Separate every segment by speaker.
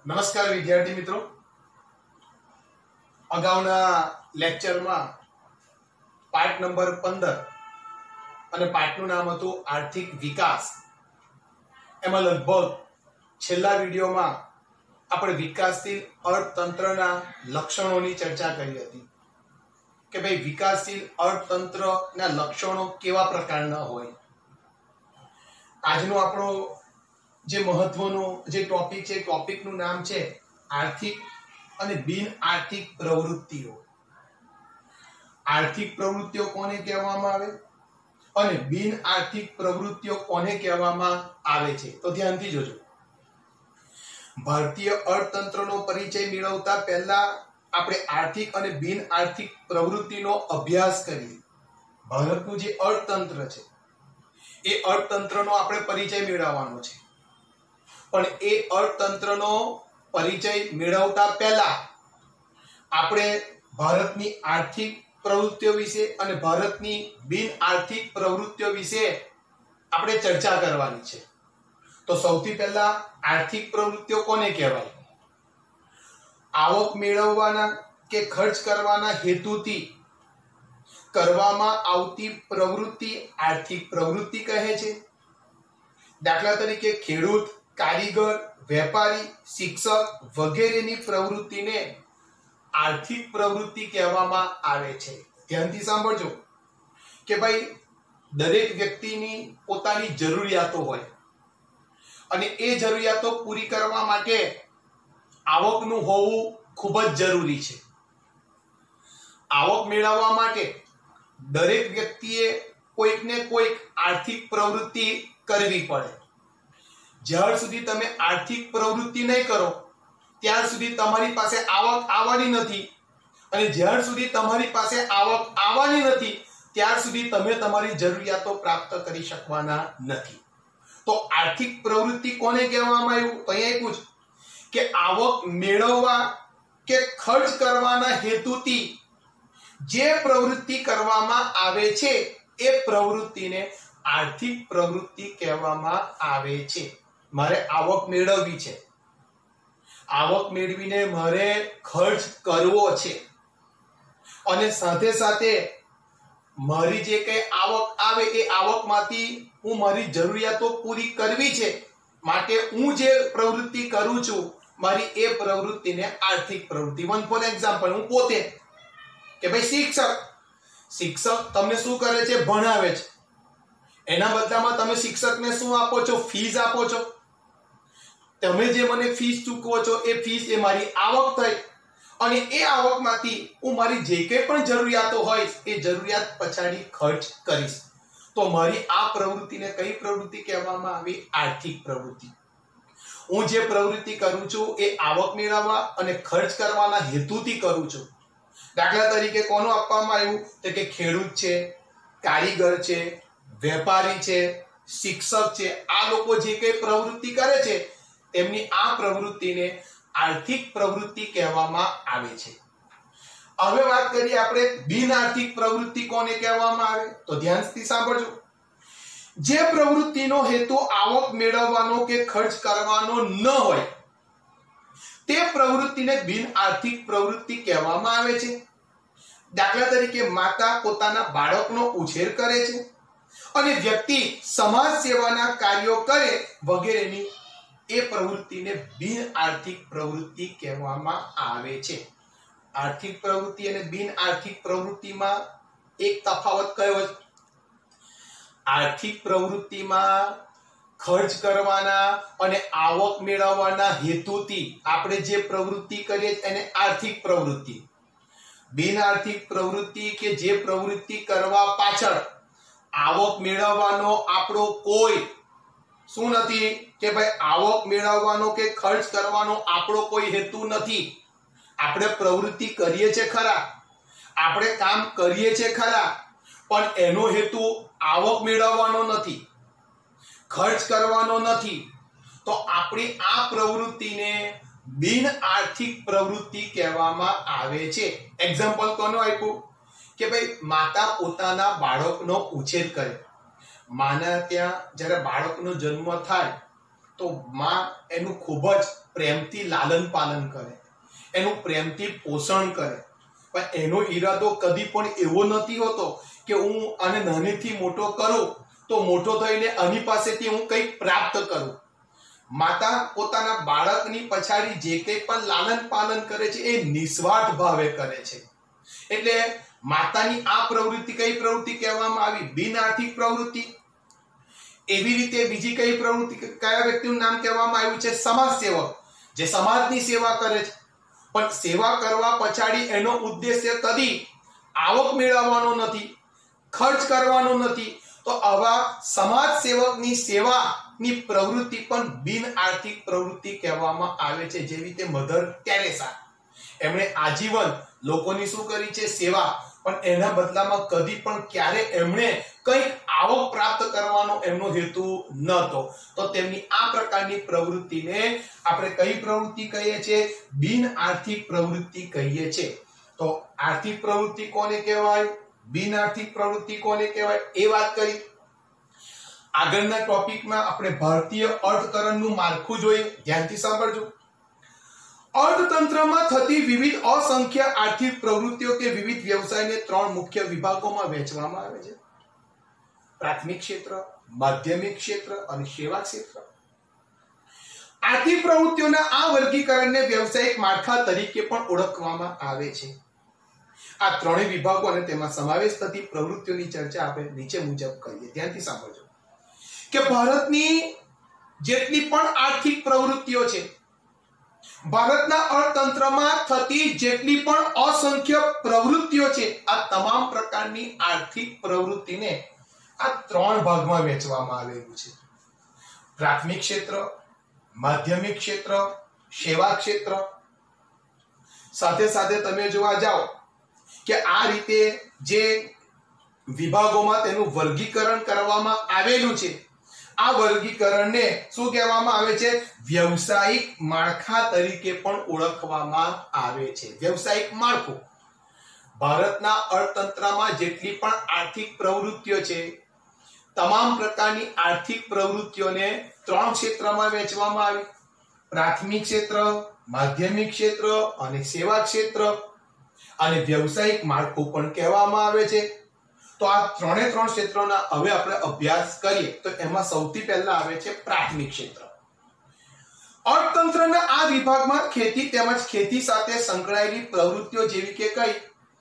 Speaker 1: નમસ્કાર વિદ્યાર્થી મિત્રો, અગાઉના લેક્ચરમાં પાઠ નંબર 15 અને પાઠનું નામ હતું આર્થિક વિકાસ. એમાં લગભગ છેલ્લા વિડીયોમાં આપણે વિકાસશીલ અર્થતંત્રના લક્ષણોની ચર્ચા કરી હતી કે ભાઈ વિકાસશીલ અર્થતંત્રના લક્ષણો કેવા પ્રકારના હોય. આજનો આપણો જે મહત્વનો જે ટોપિક છે, ટોપિકનું નામ છે આર્થિક અને બિન આર્થિક પ્રવૃત્તિઓ. આર્થિક પ્રવૃત્તિઓ કોને કહેવામાં આવે અને બિન આર્થિક પ્રવૃત્તિઓ કોને કહેવામાં આવે છે, તો ધ્યાનથી જોજો. ભારતીય અર્થતંત્રનો પરિચય મેળવતા પહેલા આપણે આર્થિક અને બિન આર્થિક પ્રવૃત્તિનો અભ્યાસ કરીએ. ભારતનું જે અર્થતંત્ર છે એ અર્થતંત્રનો આપણે પરિચય મેળવવાનો છે. પણ એ અર્થતંત્રનો પરિચય મેળવતા પહેલા આપણે ભારતની આર્થિક પ્રવૃત્તિઓ વિશે અને ભારતની બિન આર્થિક પ્રવૃત્તિઓ વિશે આપણે ચર્ચા કરવાની છે. તો સૌથી પહેલા આર્થિક પ્રવૃત્તિઓ કોને કહેવાય? આવક મેળવવાના કે ખર્ચ કરવાના હેતુથી કરવામાં આવતી પ્રવૃત્તિ આર્થિક પ્રવૃત્તિ કહે છે. દાખલા તરીકે ખેડૂત, કારીગર, વેપારી, શિક્ષક વગેરેની પ્રવૃત્તિને આર્થિક પ્રવૃત્તિ કહેવામાં આવે છે. ધ્યાનથી સાંભળજો કે ભાઈ દરેક વ્યક્તિની પોતાની જરૂરિયાતો હોય અને એ જરૂરિયાતો પૂરી કરવા માટે આવકનું હોવું ખૂબ જ જરૂરી છે. આવક મેળવવા માટે દરેક વ્યક્તિએ કોઈક ને કોઈક આર્થિક પ્રવૃત્તિ કરવી પડે. જ્યાર સુધી તમે આર્થિક પ્રવૃત્તિ નહીં કરો ત્યાર સુધી તમારી પાસે આવક આવવાની નથી, અને જ્યાર સુધી તમારી પાસે આવક આવવાની નથી ત્યાર સુધી તમે તમારી જરૂરિયાતો પ્રાપ્ત કરી શકવાના નથી. તો આર્થિક પ્રવૃત્તિ કોને કહેવામાં આવ્યું? તો અહીંયા આપ્યું છે કે આવક મેળવવા કે ખર્ચ કરવાના હેતુથી જે પ્રવૃત્તિ કરવામાં આવે છે એ પ્રવૃત્તિને આર્થિક પ્રવૃત્તિ કહેવામાં આવે છે. મારે આવક મેળવવી છે, આવક મેળવીને મારે ખર્ચ કરવો છે, અને સાથે સાથે મારી જે કઈ આવક આવે એ આવકમાંથી હું મારી જરૂરિયાતો પૂરી કરવી છે, માટે હું જે પ્રવૃત્તિ કરું છું મારી એ પ્રવૃત્તિને આર્થિક પ્રવૃત્તિ. વન ફોર એક્ઝામ્પલ, હું પોતે કે ભાઈ શિક્ષક તમને શું કરે છે? ભણાવે છે. એના બદલામાં તમે શિક્ષકને શું આપો છો? ફીસ આપો છો. તમે જે મને ફીસ ચૂકવો છો એ ફીસ એ મારી આવક થઈ, અને એ આવકમાંથી હું મારી જે કંઈ પણ જરૂરિયાતો હોય એ જરૂરિયાત પછાડી ખર્ચ કરીશ. તો મારી આ પ્રવૃત્તિને કઈ પ્રવૃત્તિ કહેવામાં આવી? આર્થિક પ્રવૃત્તિ. હું જે પ્રવૃત્તિ કરું છું એ આવક મેળવવા અને ખર્ચ કરવાના હેતુથી કરું છું. દાખલા તરીકે કોનું આપવામાં આવ્યું? તો કે ખેડૂત છે, કારીગર છે, વેપારી છે, શિક્ષક છે. આ લોકો જે કંઈ પ્રવૃત્તિ કરે છે તેમની આ પ્રવૃત્તિને આર્થિક પ્રવૃત્તિ કહેવામાં આવે છે. હવે વાત કરીએ આપણે બિન આર્થિક પ્રવૃત્તિ કોને કહેવામાં આવે? તો ધ્યાનથી સાંભળજો. જે પ્રવૃત્તિનો હેતુ આવક મેળવવાનો કે ખર્ચ કરવાનો ન હોય તે પ્રવૃત્તિને બિન આર્થિક પ્રવૃત્તિ કહેવામાં આવે છે. દાખલા તરીકે માતા પોતાના બાળકનો ઉછેર કરે છે અને વ્યક્તિ સમાજ સેવાના કાર્યો કરે વગેરેની એ પ્રવૃત્તિને બિન આર્થિક પ્રવૃત્તિ કહેવામાં આવે છે. આર્થિક પ્રવૃત્તિ અને બિન આર્થિક પ્રવૃત્તિમાં એક તફાવત કયો છે? આર્થિક પ્રવૃત્તિમાં ખર્ચ કરવાના અને આવક મેળવવાના હેતુથી આપણે જે પ્રવૃત્તિ કરીએ એને આર્થિક પ્રવૃત્તિ. બિન આર્થિક પ્રવૃત્તિ કે જે પ્રવૃત્તિ કરવા પાછળ આવક મેળવવાનો આપણો કોઈ શું નથી કે ભાઈ આવક મેળવવાનો કે ખર્ચ કરવાનો આપણો કોઈ હેતુ નથી. આપણે પ્રવૃત્તિ કરીએ છે ખરા, આપણે કામ કરીએ છે ખરા, પણ એનો હેતુ આવક મેળવવાનો નથી, ખર્ચ કરવાનો નથી. તો આપણી આ પ્રવૃત્તિને બિન આર્થિક પ્રવૃત્તિ કહેવામાં આવે છે. એક્ઝામ્પલ કોનું આપ્યું? કે ભાઈ માતા પોતાના બાળકનો ઉછેર કરે. માના ત્યાં જ્યારે બાળકનો જન્મ થાય તો માં એનું ખૂબ જ પ્રેમથી લાલન પાલન કરે, એનું પ્રેમથી પોષણ કરે, પણ એનો ઈરાદો કદી પણ એવો નથી હોતો કે હું આને નાનેથી મોટો કરું તો મોટો થઈને આની પાસેથી હું કંઈક પ્રાપ્ત કરું. માતા પોતાના બાળકની પછાડી જે કંઈ પણ લાલન પાલન કરે છે એ નિસ્વાર્થ ભાવે કરે છે. એટલે માતાની આ પ્રવૃત્તિ કઈ પ્રવૃત્તિ કહેવામાં આવી? બિન આર્થિક પ્રવૃત્તિ. એવી રીતે બીજી કઈ પ્રવૃત્તિ, કયા વ્યક્તિનું નામ કહેવામાં આવ્યું છે? સમાજ સેવક, જે સમાજની સેવા કરે છે. પણ સેવા કરવા પછાડી એનો ઉદ્દેશ્ય કદી આવક મેળવવાનો નથી, ખર્ચ કરવાનો નથી. તો આવા સમાજ સેવકની સેવાની પ્રવૃત્તિ પણ બિન આર્થિક પ્રવૃત્તિ કહેવામાં આવે છે. જેવી રીતે મધર ટેરેસા, એમણે આજીવન લોકોની શું કરી છે? સેવા. પણ એના બદલામાં કદી પણ ક્યારે એમણે કંઈક આવક પ્રાપ્ત કરવાનો એમનો હેતુ નહોતો. તો તેમની આ પ્રકારની પ્રવૃત્તિને આપણે કઈ પ્રવૃત્તિ કહીએ છીએ? બિન આર્થિક પ્રવૃત્તિ કહીએ છીએ. તો આર્થિક પ્રવૃત્તિ કોને કહેવાય, બિન આર્થિક પ્રવૃત્તિ કોને કહેવાય, એ વાત કરી. આગળના ટોપિકમાં આપણે ભારતીય અર્થતંત્રનું માળખું જોઈએ. ધ્યાનથી સાંભળજો. અર્થતંત્રમાં થતી વિવિધ અસંખ્ય આર્થિક પ્રવૃત્તિઓ કે વિવિધ વ્યવસાયને ત્રણ મુખ્ય વિભાગોમાં વહેંચવામાં આવે છે: પ્રાથમિક ક્ષેત્ર, માધ્યમિક ક્ષેત્ર અને સેવા ક્ષેત્ર. આર્થિક પ્રવૃત્તિઓના આ વર્ગીકરણને વ્યવસાયિક માળખા તરીકે પણ ઓળખવામાં આવે છે. આ ત્રણેય વિભાગો અને તેમાં સમાવેશ થતી પ્રવૃત્તિઓની ચર્ચા આપણે નીચે મુજબ કરીએ. ધ્યાનથી સાંભળજો કે ભારતની જેટલી પણ આર્થિક પ્રવૃત્તિઓ છે, ભારતના અર્થતંત્રમાં થતી જેટલી પણ અસંખ્ય પ્રવૃત્તિઓ છે, આ તમામ પ્રકારની આર્થિક પ્રવૃત્તિને આ ત્રણ ભાગમાં વહેંચવામાં આવેલું છે: પ્રાથમિક ક્ષેત્ર, માધ્યમિક ક્ષેત્ર, સેવા ક્ષેત્ર. સાથે સાથે તમે જોવા જાઓ કે આ રીતે જે વિભાગોમાં તેનું વર્ગીકરણ કરવામાં આવેલું છે, આ વર્ગીકરણને શું કહેવામાં આવે છે? વ્યવસાયિક માળખા તરીકે પણ ઓળખવામાં આવે છે. વ્યવસાયિક માળખું. ભારતના અર્થતંત્રમાં જેટલી પણ આર્થિક પ્રવૃત્તિઓ છે, તમામ પ્રકારની આર્થિક પ્રવૃત્તિઓને ત્રણ ક્ષેત્રમાં વહેંચવામાં આવી: પ્રાથમિક ક્ષેત્ર, માધ્યમિક ક્ષેત્ર અને સેવા ક્ષેત્ર. અને વ્યવસાયિક માળખું પણ કહેવામાં આવે છે. તો આ ત્રણે ત્રણ ક્ષેત્રોના હવે આપણે અભ્યાસ કરીએ. તો એમાં સૌથી પહેલા આવે છે પ્રાથમિક ક્ષેત્ર. અર્થતંત્રના આ વિભાગમાં ખેતી તેમજ ખેતી સાથે સંકળાયેલી પ્રવૃત્તિઓ જેવી કે કઈ?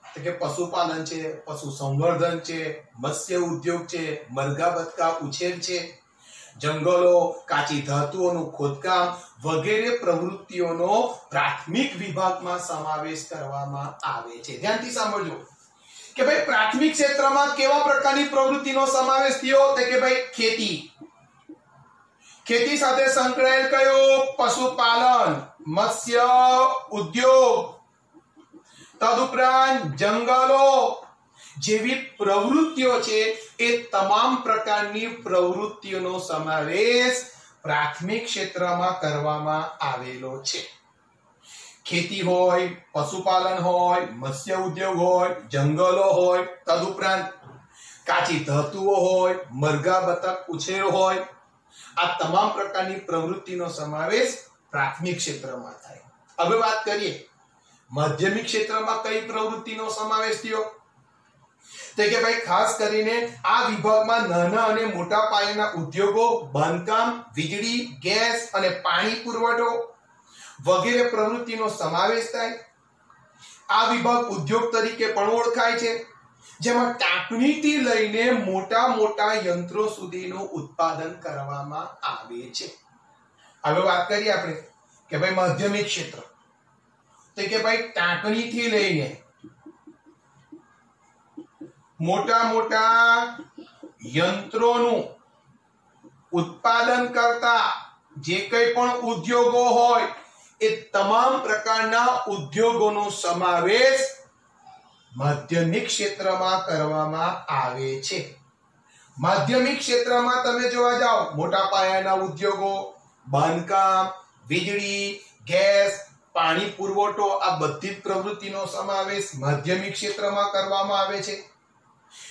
Speaker 1: તો કે પશુપાલન છે, પશુ સંવર્ધન છે, મત્સ્ય ઉદ્યોગ છે, મરઘા બતકા ઉછેર છે, જંગલો, કાચી ધાતુઓનું ખોદકામ વગેરે પ્રવૃત્તિઓનો પ્રાથમિક વિભાગમાં સમાવેશ કરવામાં આવે છે. ધ્યાનથી સાંભળજો કે ભાઈ પ્રાથમિક ક્ષેત્રમાં કેવા પ્રકારની પ્રવૃત્તિનો સમાવેશ થયો? તો કે ભાઈ ખેતી. ખેતી સાથે સંકળાયેલ કયો? પશુપાલન, મત્સ્ય ઉદ્યોગ, તદુપરાંત જંગલો જેવી પ્રવૃત્તિઓ છે. એ તમામ પ્રકારની પ્રવૃત્તિઓનો સમાવેશ પ્રાથમિક ક્ષેત્રમાં કરવામાં આવેલો છે. ખેતી હોય, પશુપાલન હોય, મત્સ્ય ઉદ્યોગ હોય, જંગલો હોય, તદુપરાંત કાચી ધાતુઓ હોય, મરઘા બતક ઉછેર હોય, આ તમામ પ્રકારની પ્રવૃત્તિનો સમાવેશ પ્રાથમિક ક્ષેત્રમાં થાય. હવે વાત કરીએ માધ્યમિક ક્ષેત્રમાં કઈ પ્રવૃત્તિનો સમાવેશ થયો? તો કે ભાઈ ખાસ કરીને આ વિભાગમાં નાના અને મોટા પાયાના ઉદ્યોગો, બાંધકામ, વીજળી, ગેસ અને પાણી પુરવઠો વગેરે પ્રવૃત્તિનો સમાવેશ થાય. આ વિભાગ ઉદ્યોગ તરીકે પણ ઓળખાય છે, જેમાં ટાંકણીથી લઈને મોટા મોટા યંત્રો સુધીનું ઉત્પાદન કરવામાં આવે છે. હવે વાત કરીએ આપણે કે ભાઈ માધ્યમિક ક્ષેત્ર. તો કે ભાઈ ટાંકણીથી લઈને મોટા મોટા યંત્રોનું ઉત્પાદન કરતા જે કંઈ પણ ઉદ્યોગો હોય, એ તમામ પ્રકારના ઉદ્યોગોનો સમાવેશ માધ્યમિક ક્ષેત્રમાં કરવામાં આવે છે. માધ્યમિક ક્ષેત્રમાં તમે જોવા જાઓ, મોટા પાયાના ઉદ્યોગો, બાંધકામ, વીજળી, ગેસ, પાણી પુરવઠો, આ બધી જ પ્રવૃત્તિનો સમાવેશ માધ્યમિક ક્ષેત્રમાં કરવામાં આવે છે.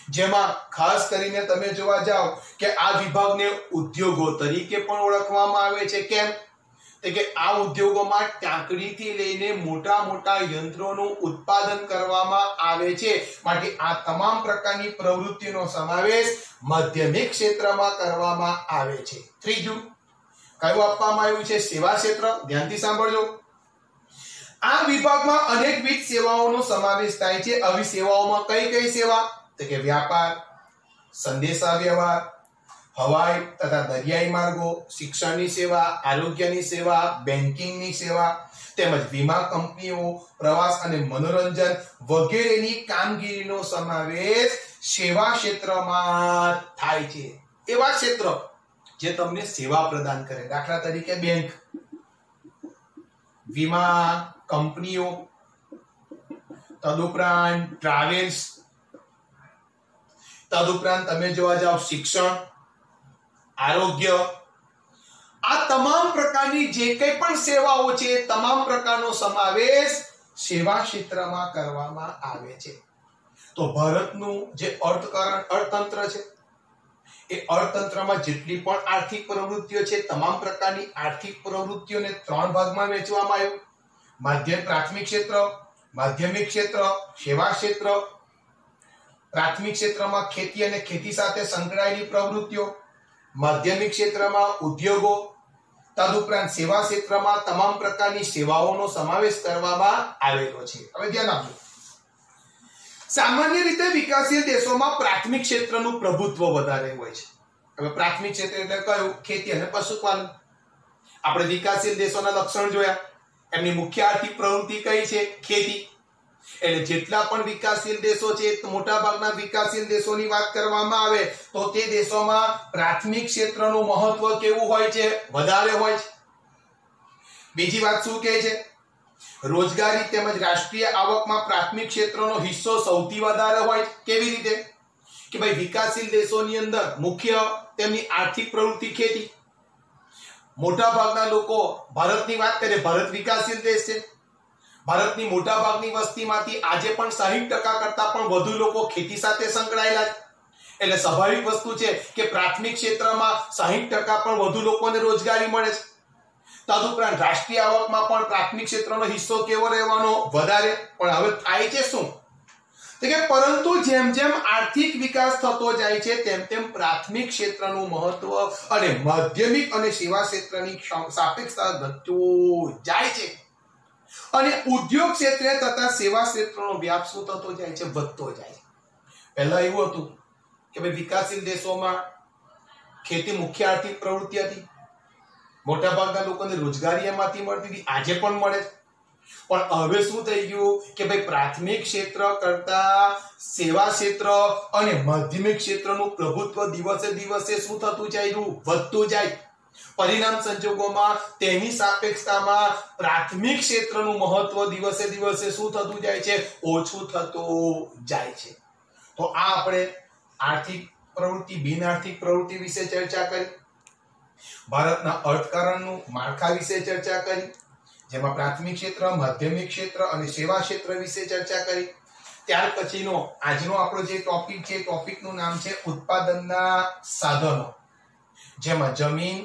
Speaker 1: જેમાં ખાસ કરીને તમે જોવા જાઓ કે આ વિભાગને ઉદ્યોગો તરીકે પણ ઓળખવામાં આવે છે. કેમ? કે આ ઉદ્યોગોમાં ટાંકણીથી લઈને મોટા મોટા યંત્રોનું ઉત્પાદન કરવામાં આવે છે. માટે આ તમામ પ્રકારની પ્રવૃત્તિનો સમાવેશ માધ્યમિક ક્ષેત્રમાં કરવામાં આવે છે. ત્રીજું કયું આપવામાં આવ્યું છે? સેવા ક્ષેત્ર. ધ્યાનથી સાંભળજો. આ વિભાગમાં અનેકવિધ સેવાઓનો સમાવેશ થાય છે. આવી સેવાઓમાં કઈ કઈ સેવા? તો કે વ્યાપાર, સંદેશા વ્યવહાર, હવાઈ તથા દરિયાઈ માર્ગો, શિક્ષણની સેવા, આરોગ્યની સેવા, બેન્કિંગની સેવા તેમજ વીમા કંપનીઓ, પ્રવાસ અને મનોરંજન વગેરેની કામગીરીનો સમાવેશ સેવા ક્ષેત્રમાં થાય છે. એવા ક્ષેત્ર જે તમને સેવા પ્રદાન કરે, દાખલા તરીકે બેંક, વીમા કંપનીઓ, તદુપરાંત ટ્રાવેલ્સ, તદુપરાંત તમે જોવા જાવ શિક્ષણ, આરોગ્ય, આ તમામ પ્રકારની જે કંઈ પણ સેવાઓ છે તમામ પ્રકારનો સમાવેશ સેવા ક્ષેત્રમાં કરવામાં આવે છે. તો ભારતનું જે અર્થતંત્ર છે એ અર્થતંત્રમાં જેટલી પણ આર્થિક પ્રવૃત્તિઓ છે તમામ પ્રકારની આર્થિક પ્રવૃત્તિઓને 3 ભાગમાં વહેંચવામાં આવ્યું. પ્રાથમિક ક્ષેત્ર, માધ્યમિક ક્ષેત્ર, સેવા ક્ષેત્ર. પ્રાથમિક ક્ષેત્રમાં ખેતી અને ખેતી સાથે સંકળાયેલી પ્રવૃત્તિઓ, માધ્યમિક ક્ષેત્રમાં ઉદ્યોગો, તદુપરાંત સેવા ક્ષેત્રમાં તમામ પ્રકારની સેવાઓનો સમાવેશ કરવામાં આવેલો છે. હવે ધ્યાન આપજો. સામાન્ય રીતે વિકાસશીલ દેશોમાં પ્રાથમિક ક્ષેત્રનું પ્રભુત્વ વધારે હોય છે. હવે પ્રાથમિક ક્ષેત્ર એટલે કયું? ખેતી અને પશુપાલન. આપણે વિકાસશીલ દેશોના લક્ષણ જોયા. એમની મુખ્ય આર્થિક પ્રવૃત્તિ કઈ છે? ખેતી. એટલે જેટલા પણ વિકાસશીલ દેશો છે, મોટા ભાગના વિકાસશીલ દેશોની વાત કરવામાં આવે તો તે દેશોમાં પ્રાથમિક ક્ષેત્રનું મહત્વ કેવું હોય છે? વધારે હોય છે. બીજી વાત શું કહે છે? રોજગારી તેમજ રાષ્ટ્રીય આવકમાં પ્રાથમિક ક્ષેત્રનો હિસ્સો સૌથી વધારે હોય. કેવી રીતે? કે ભાઈ વિકાસશીલ દેશોની અંદર મુખ્ય તેમની આર્થિક પ્રવૃત્તિ ખેતી. મોટા ભાગના લોકો, ભારતની વાત કરીએ, ભારત વિકાસશીલ દેશ છે. ભારતની મોટા ભાગની વસ્તીમાંથી આજે પણ 60% કરતા પણ વધુ લોકો ખેતી સાથે સંકળાયેલા છે. એટલે સ્વાભાવિક વસ્તુ છે કે પ્રાથમિક ક્ષેત્રમાં 60% પણ વધુ લોકોને રોજગારી મળે છે. તદુપરાંત રાષ્ટ્રીય આવકમાં પણ પ્રાથમિક ક્ષેત્રનો હિસ્સો કેવો રહેવાનો? વધારે. પણ હવે થાય છે શું? કે પરંતુ જેમ જેમ આર્થિક વિકાસ થતો જાય છે તેમ તેમ પ્રાથમિક ક્ષેત્રનું મહત્વ અને માધ્યમિક અને સેવા ક્ષેત્રની સાપેક્ષતા ઘટતું જાય છે. અને ઉદ્યોગ ક્ષેત્રે તથા સેવા ક્ષેત્રનો વ્યાપ શું થતો જાય છે? વધતો જાય છે. પહેલા એવું હતું કે ભાઈ વિકાસશીલ દેશોમાં ખેતી મુખ્ય આર્થિક પ્રવૃત્તિ હતી. મોટા ભાગના લોકોને રોજગારી એમાંથી મળતી હતી. આજે પણ મળે છે. પણ હવે શું થઈ ગયું કે ભાઈ પ્રાથમિક ક્ષેત્ર કરતા સેવા ક્ષેત્ર અને માધ્યમિક ક્ષેત્રનું પ્રભુત્વ દિવસે દિવસે શું થતું જાય? વધતું જાય. પરિણામ સંજોગોમાં તેની સાપેક્ષતામાં પ્રાથમિક ક્ષેત્રનું મહત્વ દિવસે દિવસે શું થતું જાય છે? ઓછું થતું જાય છે. તો આ આપણે આર્થિક પ્રવૃત્તિ, બિન આર્થિક પ્રવૃત્તિ વિશે ચર્ચા કરી. ભારતના અર્થકારણનું માળખા વિશે ચર્ચા કરી, જેમાં પ્રાથમિક ક્ષેત્ર, માધ્યમિક ક્ષેત્ર અને સેવા ક્ષેત્ર વિશે ચર્ચા કરી. ત્યાર પછીનો આજનો આપણો જે ટોપિક છે, ટોપિકનું નામ છે ઉત્પાદનના સાધનો, જેમાં જમીન,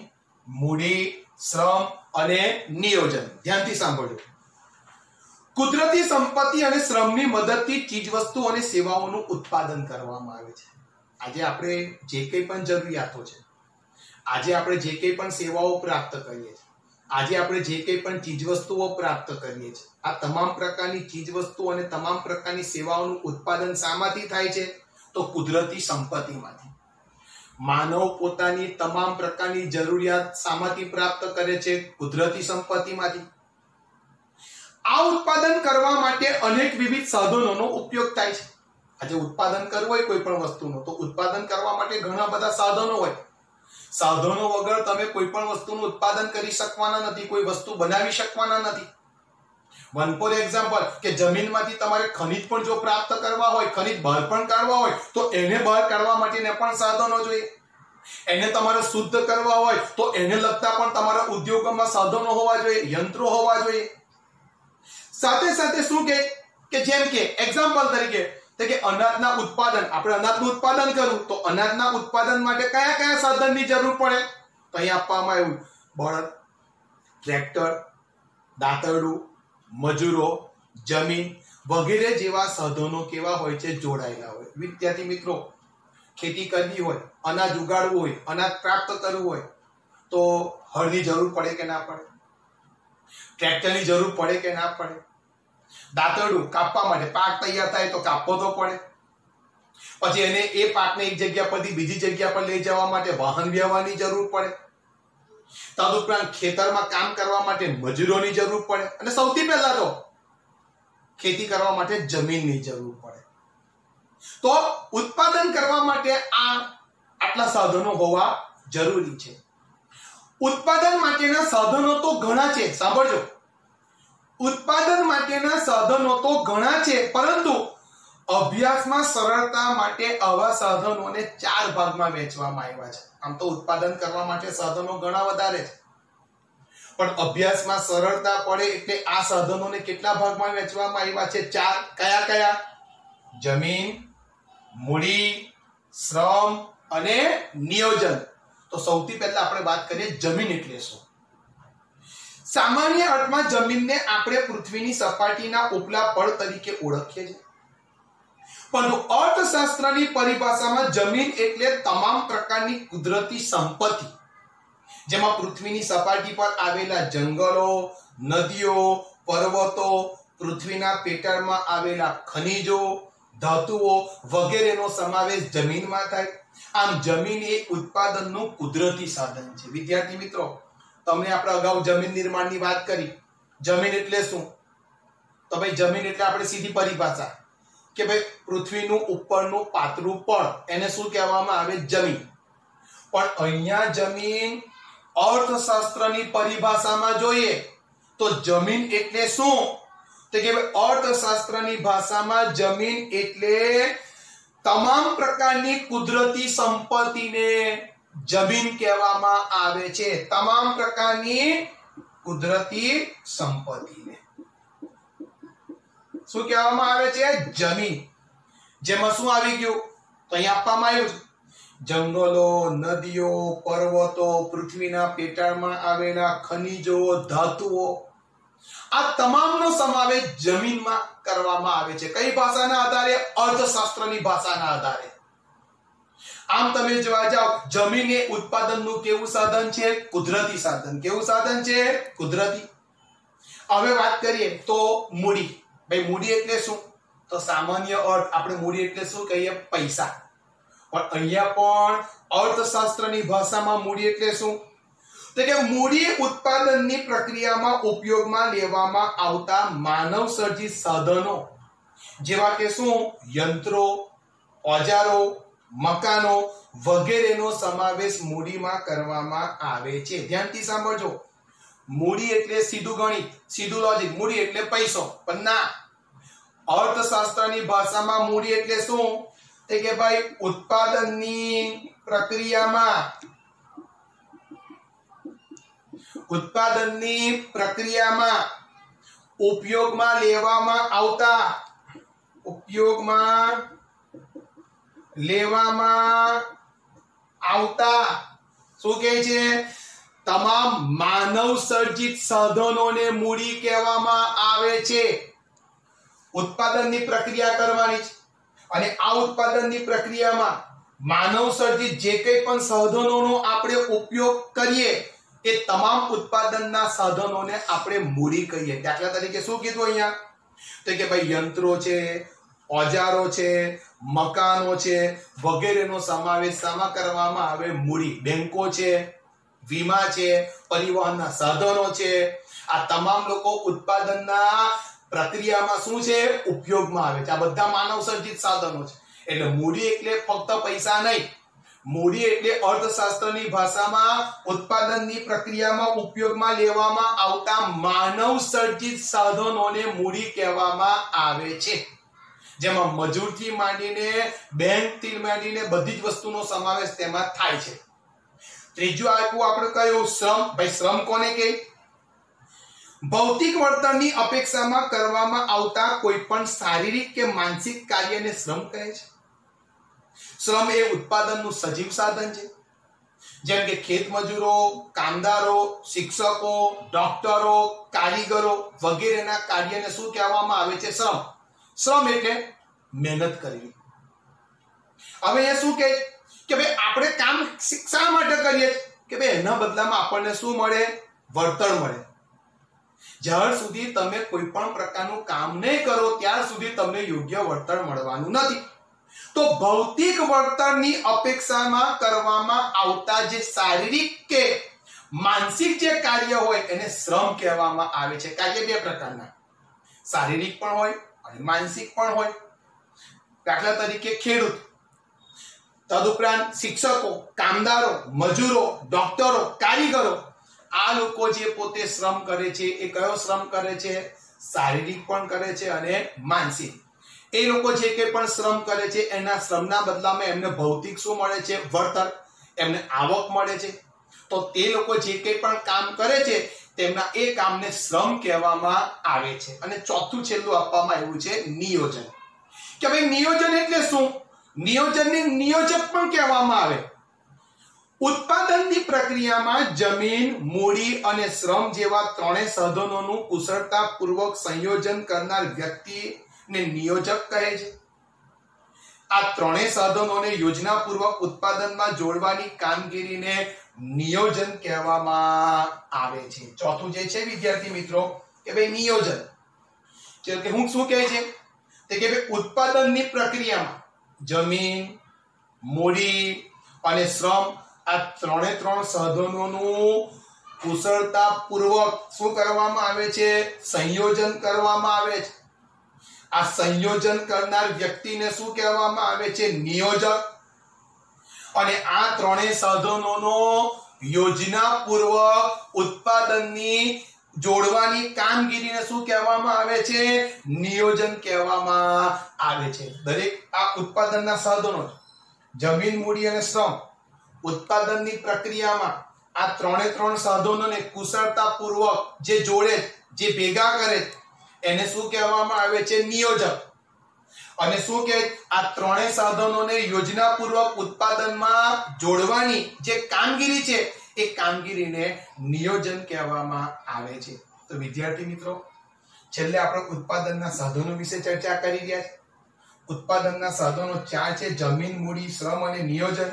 Speaker 1: મૂડી, શ્રમ અને નિયોજન. ધ્યાનથી સાંભળજો. કુદરતી સંપત્તિ અને શ્રમની મદદથી ચીજવસ્તુ અને સેવાઓનું ઉત્પાદન કરવામાં આવે છે. આજે આપણે જે કંઈ પણ જરૂરિયાતો છે, આજે આપણે જે કંઈ પણ સેવાઓ પ્રાપ્ત કરીએ છીએ, આજે આપણે જે કંઈ પણ ચીજવસ્તુઓ પ્રાપ્ત કરીએ છીએ, આ તમામ પ્રકારની ચીજવસ્તુઓ અને તમામ પ્રકારની સેવાઓનું ઉત્પાદન શામાંથી થાય છે? તો કુદરતી સંપત્તિમાંથી. માનવ પોતાની તમામ પ્રકારની જરૂરિયાત શામાંથી પ્રાપ્ત કરે છે? કુદરતી સંપત્તિમાંથી. આ ઉત્પાદન કરવા માટે અનેક વિવિધ સાધનોનો ઉપયોગ થાય છે. આજે ઉત્પાદન કરવું હોય કોઈ પણ વસ્તુનું તો ઉત્પાદન કરવા માટે ઘણા બધા સાધનો હોય. સાધનો વગર તમે કોઈ પણ વસ્તુનું ઉત્પાદન કરી શકવાના નથી, કોઈ વસ્તુ બનાવી શકવાના નથી. વન ફોર એક્ઝામ્પલ કે જમીનમાંથી તમારે ખનિજ પણ જો પ્રાપ્ત કરવા હોય, ખનિજ બહાર પણ કાઢવા હોય તો એને બહાર કાઢવા માટેને પણ સાધનો જોઈએ. એને તમારે શુદ્ધ કરવા હોય તો એને લગતા પણ તમારા ઉદ્યોગોમાં સાધનો હોવા જોઈએ, યંત્રો હોવા જોઈએ. સાથે સાથે શું કે જેમ કે એક્ઝામ્પલ તરીકે તો કે અનાજના ઉત્પાદન, આપણે અનાજનું ઉત્પાદન કરવું તો અનાજના ઉત્પાદન માટે કયા કયા સાધનની જરૂર પડે? તો અહીં આપવામાં આવ્યું બળદ, ટ્રેક્ટર, દાંતરડું, મજૂરો, જમીન વગેરે જેવા સાધનો કેવા હોય છે? જોડાયેલા હોય. વિદ્યાર્થી મિત્રો, ખેતી કરવી હોય, અનાજ ઉગાડવું હોય, અનાજ પ્રાપ્ત કરવું હોય તો હળની જરૂર પડે કે ના પડે? ટ્રેક્ટરની જરૂર પડે કે ના પડે? દાંતરડું કાપવા માટે, પાક તૈયાર થાય તો કાપવો તો પડે. પછી એને એ પાકને એક જગ્યા પરથી બીજી જગ્યા પર લઈ જવા માટે વાહન વ્યવહારની જરૂર પડે. તદુપરાંત ખેતરમાં કામ કરવા માટે મજૂરોની જરૂર પડે અને સૌથી પહેલા તો ખેતી કરવા માટે જમીનની જરૂર પડે. તો ઉત્પાદન કરવા માટે આટલા સાધનો હોવા જરૂરી છે. ઉત્પાદન માટેના સાધનો તો ઘણા છે. સાંભળજો, ઉત્પાદન માટેના સાધનો તો ઘણા છે, પરંતુ અભ્યાસમાં સરળતા માટે આવા સાધનોને 4 ભાગમાં વહેંચવામાં આવ્યા છે. આમ તો ઉત્પાદન કરવા માટે સાધનો ઘણા વધારે છે, પણ અભ્યાસમાં સરળતા પડે એટલે આ સાધનોને કેટલા ભાગમાં વહેંચવામાં આવ્યા છે? 4. કયા કયા? જમીન, મૂડી, શ્રમ અને નિયોજન. તો સૌથી પહેલા આપણે વાત કરીએ જમીન એટલે શું. સામાન્ય અર્થમાં જમીનને આપણે પૃથ્વીની સપાટીના ઉપલા પડ તરીકે ઓળખીએ છીએ, પરંતુ અર્થશાસ્ત્રની પરિભાષામાં જમીન એટલે તમામ પ્રકારની કુદરતી સંપત્તિ, જેમાં પૃથ્વીની સપાટી પર આવેલા જંગલો, નદીઓ, પર્વતો, પૃથ્વીના પેટાળમાં આવેલા ખનિજો, ધાતુઓ વગેરેનો સમાવેશ જમીનમાં થાય. આમ જમીન એ ઉત્પાદનનું કુદરતી સાધન છે. વિદ્યાર્થી મિત્રો, તમને આપણે અગાઉ જમીન નિર્માણની વાત કરી. જમીન એટલે શું? તો ભાઈ જમીન એટલે આપણે સીધી પરિભાષા કે ભાઈ પૃથ્વીનું ઉપરનું પાતળું પડ, એને શું કહેવામાં આવે? જમીન. પણ અહીંયા જમીન અર્થશાસ્ત્રની પરિભાષામાં જોઈએ તો જમીન એટલે શું? તો કે અર્થશાસ્ત્રની ભાષામાં જમીન એટલે તમામ પ્રકારની કુદરતી સંપત્તિને જમીન કહેવામાં આવે છે. તમામ પ્રકારની કુદરતી સંપત્તિને શું કહેવામાં આવે છે? જમીન. જેમાં શું આવી ગયું? તો અહીં આપવામાં આવ્યું છે જંગલો, નદીઓ, પર્વતો, પૃથ્વીના પેટાળમાં આવેલા ખનિજો, ધાતુઓ, આ તમામનો સમાવેશ જમીનમાં કરવામાં આવે છે. કઈ ભાષાના આધારે? અર્થશાસ્ત્રની ભાષાના આધારે. આમ તમે જોવા જાઓ, જમીન એ ઉત્પાદનનું કેવું સાધન છે? કુદરતી સાધન. કેવું સાધન છે? કુદરતી. હવે વાત કરીએ તો મૂડી. ભાઈ મૂડી એટલે શું? તો સામાન્ય અર્થ આપણે મૂડી એટલે શું કહીએ? પૈસા. પણ અહીંયા પણ અર્થશાસ્ત્રની ભાષામાં મૂડી એટલે શું? તો કે મૂડી ઉત્પાદનની પ્રક્રિયામાં ઉપયોગમાં લેવામાં આવતા માનવ સર્જિત સાધનો, જેવા કે શું? યંત્રો, ઓજારો, મકાનો વગેરેનો સમાવેશ મૂડીમાં કરવામાં આવે છે. ધ્યાનથી સાંભળજો, મૂડી એટલે સીધું ગણિત, સીધું લોજિક. મૂડી એટલે પૈસો, પણ ના, અર્થશાસ્ત્રની ભાષામાં મૂડી એટલે શું? તે કે ભાઈ ઉત્પાદનની પ્રક્રિયામાં ઉપયોગમાં લેવામાં આવતા શું કહે છે? તમામ માનવ સર્જિત સાધનોને મૂડી કહેવામાં આવે છે. ઉત્પાદનની પ્રક્રિયા કરવાની છે અને આ ઉત્પાદનની પ્રક્રિયામાં માનવ સર્જિત જે કંઈ પણ સાધનોનો આપણે ઉપયોગ કરીએ એ તમામ ઉત્પાદનના સાધનોને આપણે મૂડી કહીએ. દાખલા તરીકે શું કીધું અહીંયા? તો કે ભાઈ યંત્રો છે, ઓજારો છે, મકાનો છે વગેરેનો સમાવેશ શામાં કરવામાં આવે? મૂડી. બેંકો છે, વીમા છે, પરિવહનના સાધનો છે, આ તમામ લોકો ઉત્પાદનના પ્રક્રિયામાં શું છે? ઉપયોગમાં આવે છે. આ બધા માનવ સર્જિત સાધનો છે. એટલે મૂડી એટલે ફક્ત પૈસા નહીં. મૂડી એટલે અર્થશાસ્ત્રની ભાષામાં ઉત્પાદનની પ્રક્રિયામાં ઉપયોગમાં લેવામાં આવતા માનવ સર્જિત સાધનોને મૂડી કહેવામાં આવે છે, જેમાં મજૂરથી માંડીને બેંકથી માંડીને બધી જ વસ્તુનો સમાવેશ તેમાં થાય છે. ત્રીજું આપ્યું આપણે કયું? શ્રમ. ભાઈ શ્રમ કોને કહે? ભૌતિક વર્તનની અપેક્ષામાં કરવામાં આવતા કોઈ પણ શારીરિક કે માનસિક કાર્યને શ્રમ કહે છે. શ્રમ એ ઉત્પાદનનું સજીવ સાધન છે. જેમ કે ખેત મજૂરો, કામદારો, શિક્ષકો, ડોક્ટરો, કારીગરો વગેરેના કાર્યને શું કહેવામાં આવે છે? શ્રમ. શ્રમ એટલે મહેનત કરવી. હવે એ શું કહે કે ભાઈ આપણે કામ શા માટે કરીએ કે ભાઈ એના બદલામાં આપણને શું મળે? વળતર મળે. જ્યાર સુધી તમે કોઈ પણ પ્રકારનું કામ નહીં કરો ત્યાર સુધી તમને યોગ્ય વળતર મળવાનું નથી. તો ભૌતિક વળતરની અપેક્ષામાં કરવામાં આવતા જે શારીરિક કે માનસિક જે કાર્ય હોય એને શ્રમ કહેવામાં આવે છે. કાર્ય બે પ્રકારના, શારીરિક પણ હોય અને માનસિક પણ હોય. દાખલા તરીકે ખેડૂત, તદુપરાંત શિક્ષકો, કામદારો, મજૂરો, ડોક્ટરો, કારીગરો, આ લોકો જે પોતે શ્રમ કરે છે એ કયો શ્રમ કરે છે? શારીરિક પણ કરે છે અને માનસિક. એ લોકો જે કંઈ પણ શ્રમ કરે છે એના શ્રમના બદલામાં એમને ભૌતિક શું મળે છે? વળતર, એમને આવક મળે છે. તો તે લોકો જે કંઈ પણ કામ કરે છે તેમના એ કામને શ્રમ કહેવામાં આવે છે. અને ચોથું છેલ્લું આપવામાં આવ્યું છે નિયોજન. કે ભાઈ નિયોજન એટલે શું? નિયોજનને નિયોજક પણ કહેવામાં આવે. ઉત્પાદનની પ્રક્રિયામાં જમીન, મૂડી અને શ્રમ જેવા ત્રણેય સાધનોનું કુશળતાપૂર્વક સંયોજન કરનાર વ્યક્તિને નિયોજક કહે છે. આ ત્રણેય સાધનોને યોજનાપૂર્વક ઉત્પાદનમાં જોડવાની કામગીરીને નિયોજન કહેવામાં આવે છે. ચોથું જે છે વિદ્યાર્થી મિત્રો કે ભાઈ નિયોજન. કે હું શું કહે છે કે ભાઈ ઉત્પાદનની પ્રક્રિયામાં જમીન, મૂડી અને શ્રમ આ ત્રણ સાધનોનું કુશળતાપૂર્વક શું કરવામાં આવે છે? સંયોજન કરવામાં આવે છે. આ સંયોજન કરનાર વ્યક્તિને શું કહેવામાં આવે છે? નિયોજક. અને આ ત્રણેય સાધનોનો યોજનાપૂર્વક ઉત્પાદનની જોડવાની કામગીરીને શું કહેવામાં આવે છે? નિયોજન કહેવામાં આવે છે. દરેક આ ઉત્પાદનના સાધનો જમીન, મૂડી અને શ્રમ ઉત્પાદનની પ્રક્રિયામાં આ ત્રણ સાધનોને કુશળતાપૂર્વક જે જોડે, જે ભેગા કરે એને શું કહેવામાં આવે છે? નિયોજક. અને શું કે આ ત્રણેય સાધનોને યોજનાપૂર્વક ઉત્પાદનમાં જોડવાની જે કામગીરી છે એ કામગીરીને નિયોજન કહેવામાં આવે છે. તો વિદ્યાર્થી મિત્રો, છેલ્લે આપણે ઉત્પાદનના સાધનો વિશે ચર્ચા કરી રહ્યા છે. ઉત્પાદનના સાધનો 4 છે: જમીન, મૂડી, શ્રમ અને નિયોજન.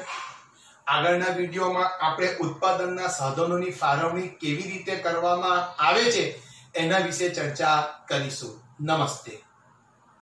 Speaker 1: આગળના વિડીયોમાં આપણે ઉત્પાદનના સાધનોની ફાળવણી કેવી રીતે કરવામાં આવે છે એના વિશે ચર્ચા કરીશું. નમસ્તે.